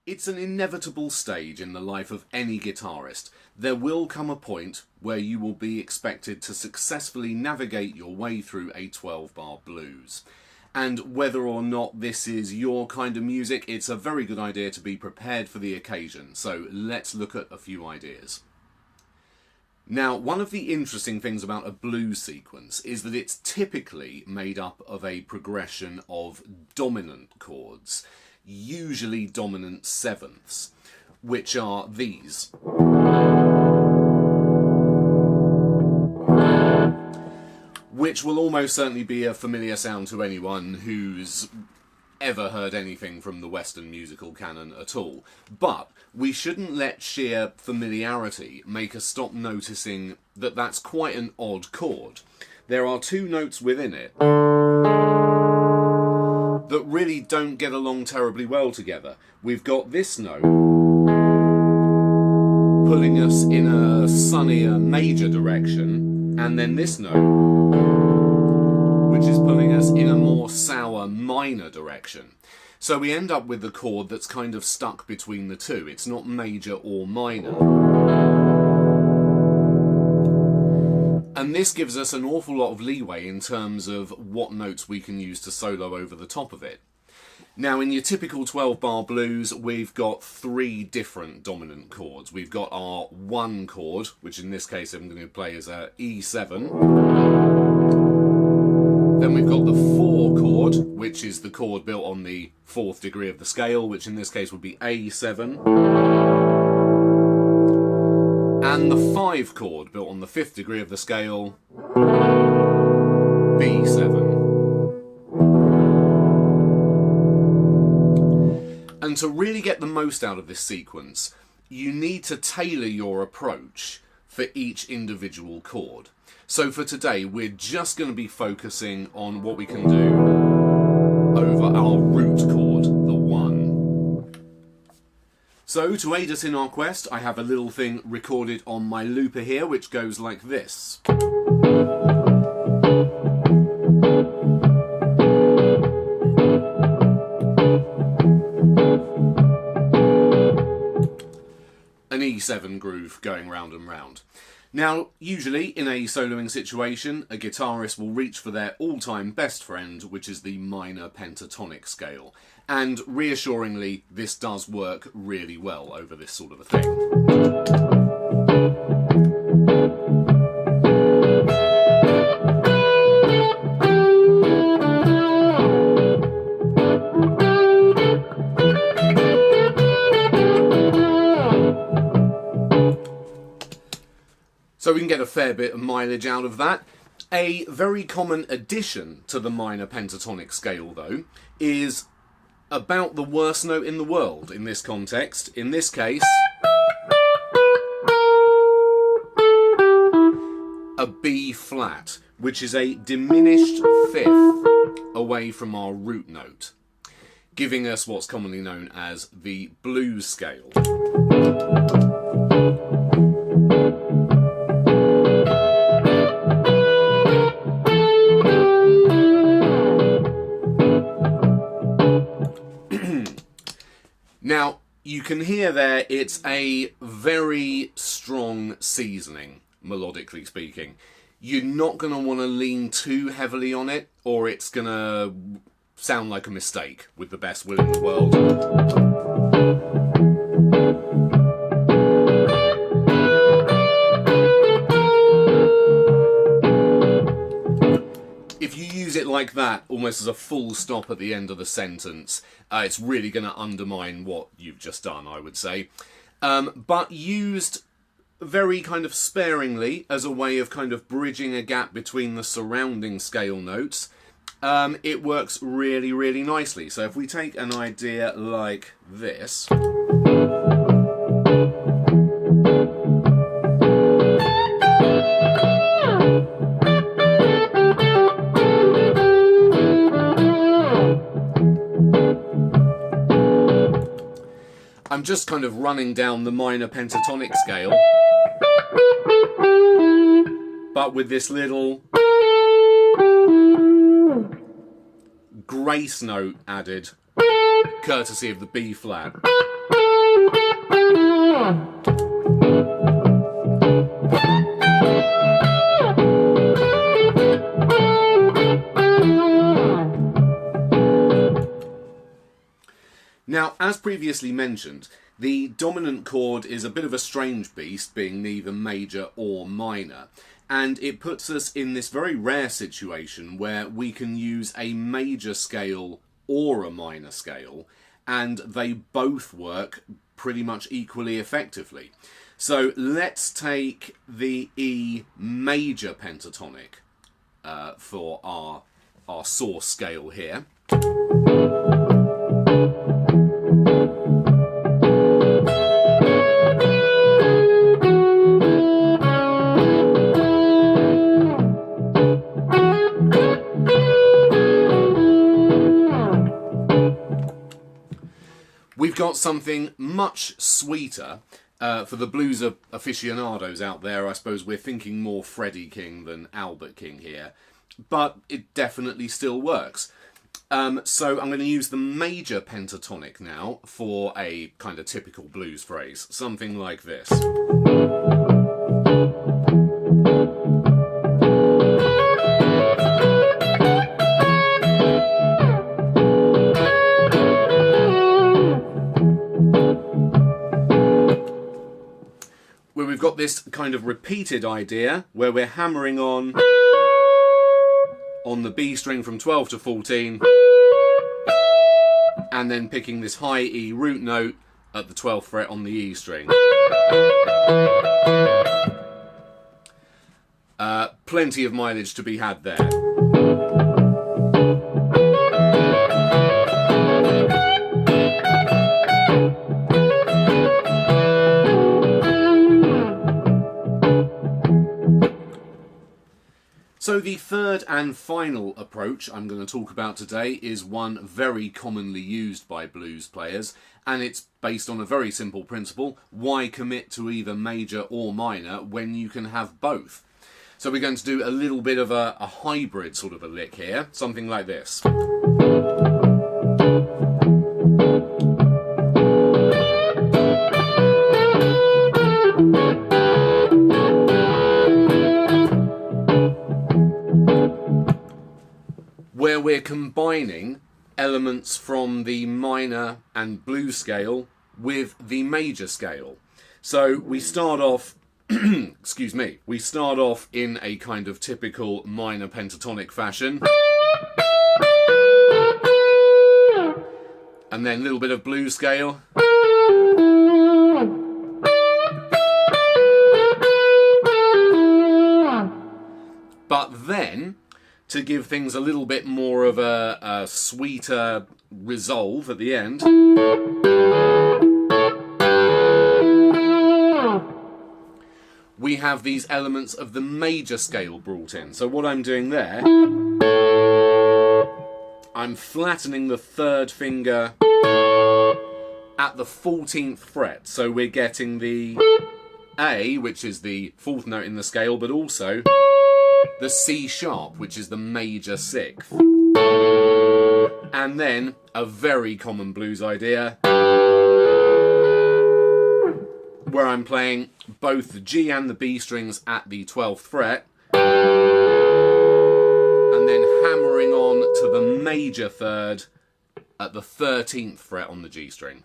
It's an inevitable stage in the life of any guitarist. There will come a point where you will be expected to successfully navigate your way through a 12-bar blues. And whether or not this is your kind of music, it's a very good idea to be prepared for the occasion. So let's look at a few ideas. Now, one of the interesting things about a blues sequence is that it's typically made up of a progression of dominant chords, usually dominant sevenths, which are these. Which will almost certainly be a familiar sound to anyone who's ever heard anything from the Western musical canon at all. But we shouldn't let sheer familiarity make us stop noticing that that's quite an odd chord. There are two notes within it that really don't get along terribly well together. We've got this note pulling us in a sunnier major direction, and then this note which is pulling us in a more sour minor direction. So we end up with the chord that's kind of stuck between the two. It's not major or minor. And this gives us an awful lot of leeway in terms of what notes we can use to solo over the top of it. Now, in your typical 12-bar blues, we've got three different dominant chords. We've got our 1 chord, which in this case I'm going to play as a E7. Then we've got the 4 chord, which is the chord built on the 4th degree of the scale, which in this case would be A7. And the 5 chord, built on the 5th degree of the scale, B7. And to really get the most out of this sequence, you need to tailor your approach for each individual chord. So for today, we're just going to be focusing on what we can do over our root chord, the 1. So to aid us in our quest, I have a little thing recorded on my looper here, which goes like this. An E7 groove going round and round. Now, usually in a soloing situation, a guitarist will reach for their all-time best friend, which is the minor pentatonic scale. And reassuringly, this does work really well over this sort of a thing. So we can get a fair bit of mileage out of that. A very common addition to the minor pentatonic scale, though, is about the worst note in the world in this context. In this case, a B flat, which is a diminished 5th away from our root note, giving us what's commonly known as the blues scale. Now, you can hear there it's a very strong seasoning, melodically speaking. You're not going to want to lean too heavily on it, or it's going to sound like a mistake, with the best will in the world. If you use it like that, almost as a full stop at the end of the sentence, it's really going to undermine what you've just done, I would say. But used very kind of sparingly as a way of kind of bridging a gap between the surrounding scale notes, it works really, really nicely. So if we take an idea like this. I'm just kind of running down the minor pentatonic scale, but with this little grace note added, courtesy of the B flat. Now, as previously mentioned, the dominant chord is a bit of a strange beast, being neither major or minor, and it puts us in this very rare situation where we can use a major scale or a minor scale, and they both work pretty much equally effectively. So let's take the E major pentatonic for our source scale here. We've got something much sweeter. For the blues aficionados out there, I suppose we're thinking more Freddie King than Albert King here, but it definitely still works. So I'm going to use the major pentatonic now for a kind of typical blues phrase, something like this. Where we've got this kind of repeated idea where we're hammering on the B string from 12 to 14 and then picking this high E root note at the 12th fret on the E string. Plenty of mileage to be had there. So the third and final approach I'm going to talk about today is one very commonly used by blues players, and it's based on a very simple principle: why commit to either major or minor when you can have both? So we're going to do a little bit of a hybrid sort of a lick here, something like this. Where we're combining elements from the minor and blues scale with the major scale. So we start off, excuse me, we start off in a kind of typical minor pentatonic fashion. And then a little bit of blues scale. But then, to give things a little bit more of a sweeter resolve at the end, we have these elements of the major scale brought in. So what I'm doing there, I'm flattening the third finger at the 14th fret. So we're getting the A, which is the fourth note in the scale, but also the C sharp, which is the major sixth. And then a very common blues idea where I'm playing both the G and the B strings at the 12th fret and then hammering on to the major third at the 13th fret on the G string.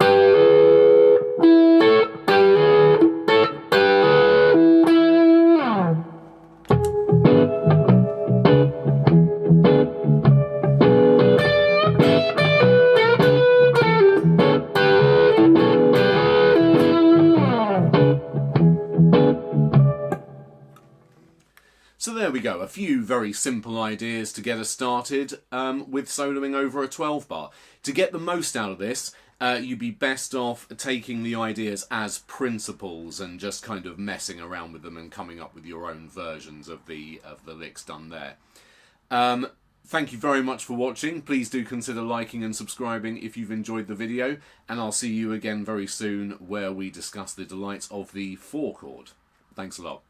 So there we go, a few very simple ideas to get us started with soloing over a 12 bar. To get the most out of this, you'd be best off taking the ideas as principles and just kind of messing around with them and coming up with your own versions of the licks done there. Thank you very much for watching. Please do consider liking and subscribing if you've enjoyed the video, and I'll see you again very soon where we discuss the delights of the 4 chord. Thanks a lot.